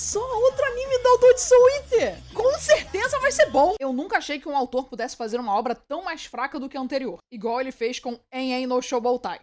só, outro anime do autor de Soul Eater. Com certeza vai ser bom. Eu nunca achei que um autor pudesse fazer uma obra tão mais fraca do que a anterior, igual ele fez com En no Shoboutai.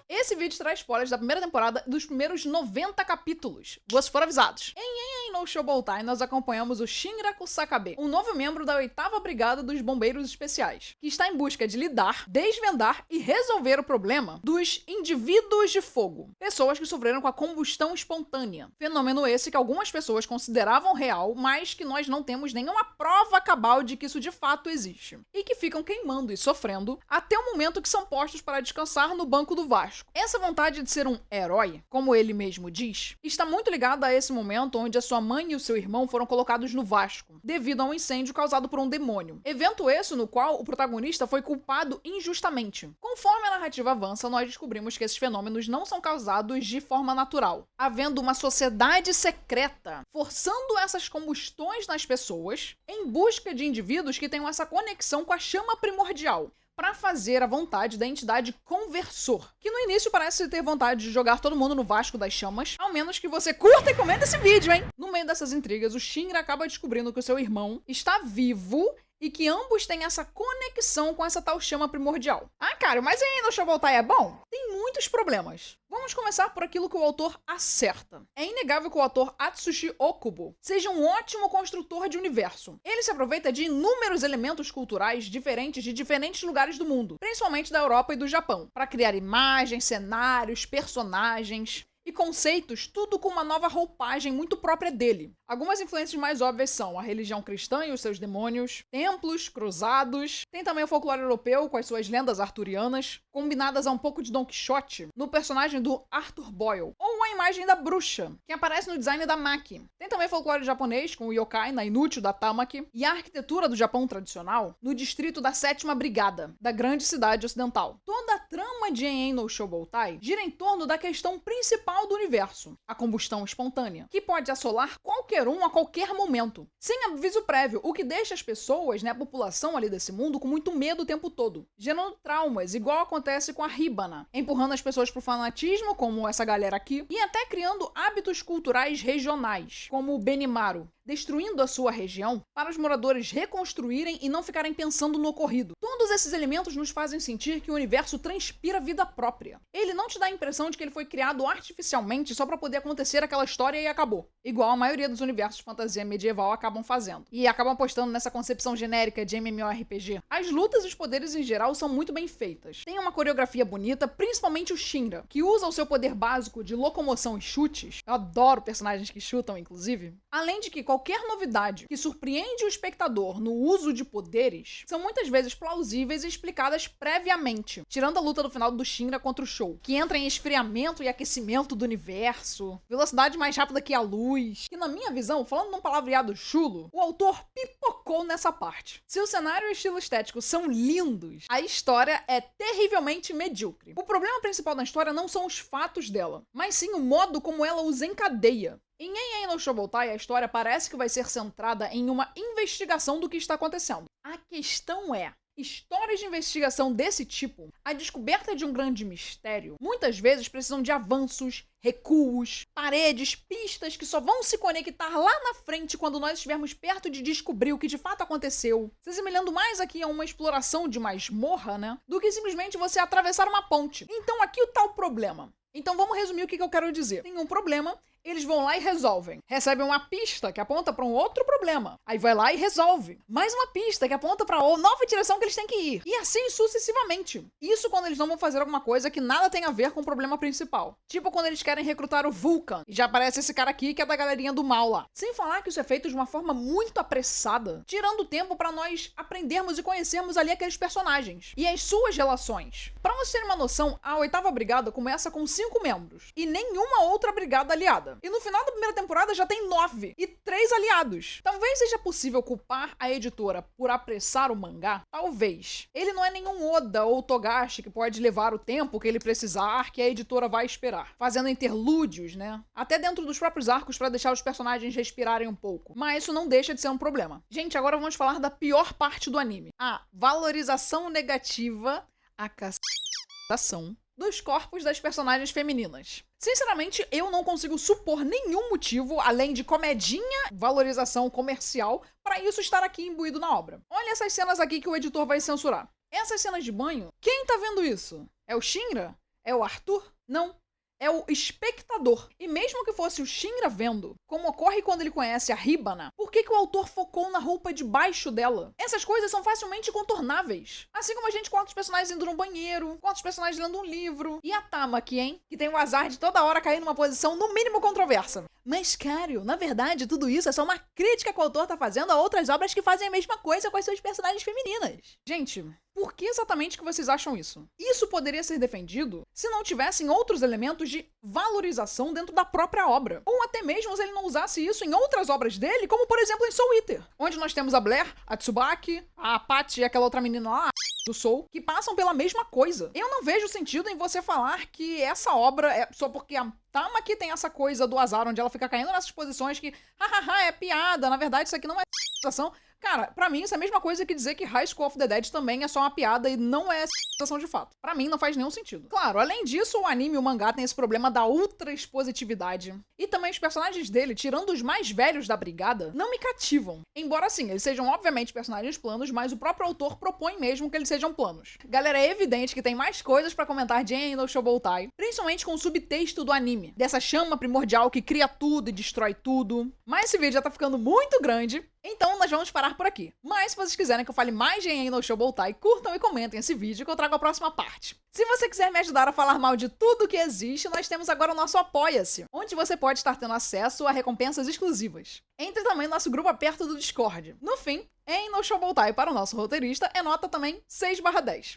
Esse vídeo traz spoilers da primeira temporada dos primeiros 90 capítulos. Vocês foram avisados. Em no Shoboutai, nós acompanhamos o Shinraku Sakabe, um novo membro da 8ª Brigada dos Bombeiros Especiais, que está em busca de lidar, desvendar e resolver o problema dos indivíduos de fogo, pessoas que sofreram com a combustão espontânea. Fenômeno esse que algumas pessoas consideravam real, mas que nós não temos nenhuma prova cabal de que isso de fato existe. E que ficam queimando e sofrendo até o momento que são postos para descansar no banco do Vasco. Essa vontade de ser um herói, como ele mesmo diz, está muito ligada a esse momento onde a sua mãe e o seu irmão foram colocados no Vasco, devido a um incêndio causado por um demônio. Evento esse no qual o protagonista foi culpado injustamente. Conforme a narrativa avança, nós descobrimos que esses fenômenos não são causados de forma natural, havendo uma sociedade secreta forçando essas combustões nas pessoas em busca de indivíduos que tenham essa conexão com a chama primordial, para fazer a vontade da entidade Conversor, que no início parece ter vontade de jogar todo mundo no Vasco das Chamas, ao menos que você curta e comenta esse vídeo, hein? No meio dessas intrigas, o Shinra acaba descobrindo que o seu irmão está vivo e que ambos têm essa conexão com essa tal chama primordial. Ah, cara, mas aí no Shoboutai é bom? Tem muitos problemas. Vamos começar por aquilo que o autor acerta. É inegável que o autor Atsushi Okubo seja um ótimo construtor de universo. Ele se aproveita de inúmeros elementos culturais diferentes de diferentes lugares do mundo, principalmente da Europa e do Japão, para criar imagens, cenários, personagens e conceitos, tudo com uma nova roupagem muito própria dele. Algumas influências mais óbvias são a religião cristã e os seus demônios, templos, cruzados, tem também o folclore europeu com as suas lendas arturianas, combinadas a um pouco de Don Quixote, no personagem do Arthur Boyle, ou a imagem da bruxa, que aparece no design da Maki. Tem também folclore japonês com o yokai na inútil da Tamaki, e a arquitetura do Japão tradicional no distrito da 7ª Brigada, da grande cidade ocidental. Toda a trama de En no Shoboutai gira em torno da questão principal do universo, a combustão espontânea, que pode assolar qualquer um a qualquer momento, sem aviso prévio, o que deixa as pessoas, a população ali desse mundo, com muito medo o tempo todo, gerando traumas, igual acontece com a Hibana, empurrando as pessoas pro fanatismo, como essa galera aqui, e até criando hábitos culturais regionais, como o Benimaru, destruindo a sua região para os moradores reconstruírem e não ficarem pensando no ocorrido. Todos esses elementos nos fazem sentir que o universo transpira vida própria. Ele não te dá a impressão de que ele foi criado artificialmente só para poder acontecer aquela história e acabou, igual a maioria dos universos de fantasia medieval acabam fazendo, e acabam apostando nessa concepção genérica de MMORPG. As lutas e os poderes em geral são muito bem feitas. Tem uma coreografia bonita, principalmente o Shinra, que usa o seu poder básico de locomoção e chutes. Eu adoro personagens que chutam, inclusive. Além de que qualquer novidade que surpreende o espectador no uso de poderes são muitas vezes plausíveis e explicadas previamente, tirando a luta do final do Shinra contra o Shou, que entra em esfriamento e aquecimento do universo, velocidade mais rápida que a luz, que na minha visão, falando num palavreado chulo, o autor pipocou nessa parte. Se o cenário e o estilo estético são lindos, a história é terrivelmente medíocre. O problema principal da história não são os fatos dela, mas sim o modo como ela os encadeia. Em En no Shoboutai, a história parece que vai ser centrada em uma investigação do que está acontecendo. A questão é, histórias de investigação desse tipo, a descoberta de um grande mistério, muitas vezes precisam de avanços, recuos, paredes, pistas que só vão se conectar lá na frente quando nós estivermos perto de descobrir o que de fato aconteceu, se assemelhando mais aqui a uma exploração de masmorra, do que simplesmente você atravessar uma ponte. Então aqui está o problema. Então vamos resumir o que eu quero dizer. Tem um problema, eles vão lá e resolvem. Recebem uma pista que aponta para um outro problema. Aí vai lá e resolve. Mais uma pista que aponta para a nova direção que eles têm que ir. E assim sucessivamente. Isso quando eles não vão fazer alguma coisa que nada tem a ver com o problema principal. Tipo quando eles querem recrutar o Vulcan. E já aparece esse cara aqui que é da galerinha do mal lá. Sem falar que isso é feito de uma forma muito apressada, tirando tempo para nós aprendermos e conhecermos ali aqueles personagens. E as suas relações. Para vocês terem uma noção, a 8ª Brigada começa com 5 membros. E nenhuma outra brigada aliada. E no final da primeira temporada já tem 9 e 3 aliados. Talvez seja possível culpar a editora por apressar o mangá. Talvez. Ele não é nenhum Oda ou Togashi que pode levar o tempo que ele precisar, que a editora vai esperar. Fazendo interlúdios, até dentro dos próprios arcos para deixar os personagens respirarem um pouco. Mas isso não deixa de ser um problema. Gente, agora vamos falar da pior parte do anime. A valorização negativa, a castração dos corpos das personagens femininas. Sinceramente, eu não consigo supor nenhum motivo, além de comedinha, valorização comercial, para isso estar aqui imbuído na obra. Olha essas cenas aqui que o editor vai censurar. Essas cenas de banho, quem tá vendo isso? É o Shinra? É o Arthur? Não. É o espectador. E mesmo que fosse o Shinra vendo, como ocorre quando ele conhece a Hibana, por que o autor focou na roupa de baixo dela? Essas coisas são facilmente contornáveis. Assim como a gente corta os personagens indo no banheiro, corta os personagens lendo um livro. E a Tamaki, hein? Que tem o azar de toda hora cair numa posição no mínimo controversa. Mas, Cario, na verdade, tudo isso é só uma crítica que o autor tá fazendo a outras obras que fazem a mesma coisa com as suas personagens femininas. Gente, por que exatamente que vocês acham isso? Isso poderia ser defendido se não tivessem outros elementos de valorização dentro da própria obra. Ou até mesmo se ele não usasse isso em outras obras dele, como por exemplo em Soul Eater, onde nós temos a Blair, a Tsubaki, a Patty e aquela outra menina lá, do Soul, que passam pela mesma coisa. Eu não vejo sentido em você falar que essa obra é só porque a Tamaki tem essa coisa do azar, onde ela fica caindo nessas posições que, hahaha, é piada, na verdade isso aqui não é situação. Cara, pra mim isso é a mesma coisa que dizer que High School of the Dead também é só uma piada e não é situação de fato. Pra mim não faz nenhum sentido. Claro, além disso, o anime e o mangá tem esse problema da ultra expositividade. E também os personagens dele, tirando os mais velhos da brigada, não me cativam. Embora sim, eles sejam obviamente personagens planos, mas o próprio autor propõe mesmo que eles sejam planos. Galera, é evidente que tem mais coisas pra comentar de Yen no Shoboutai, principalmente com o subtexto do anime, dessa chama primordial que cria tudo e destrói tudo. Mas esse vídeo já tá ficando muito grande, então nós vamos parar por aqui. Mas se vocês quiserem que eu fale mais de Yen no Shoboutai, curtam e comentem esse vídeo que eu trago a próxima parte. Se você quiser me ajudar a falar mal de tudo que existe, nós temos agora o nosso Apoia-se, onde você pode estar tendo acesso a recompensas exclusivas. Entre também no nosso grupo aperto do Discord. No fim, Yen no Shoboutai para o nosso roteirista é nota também 6/10.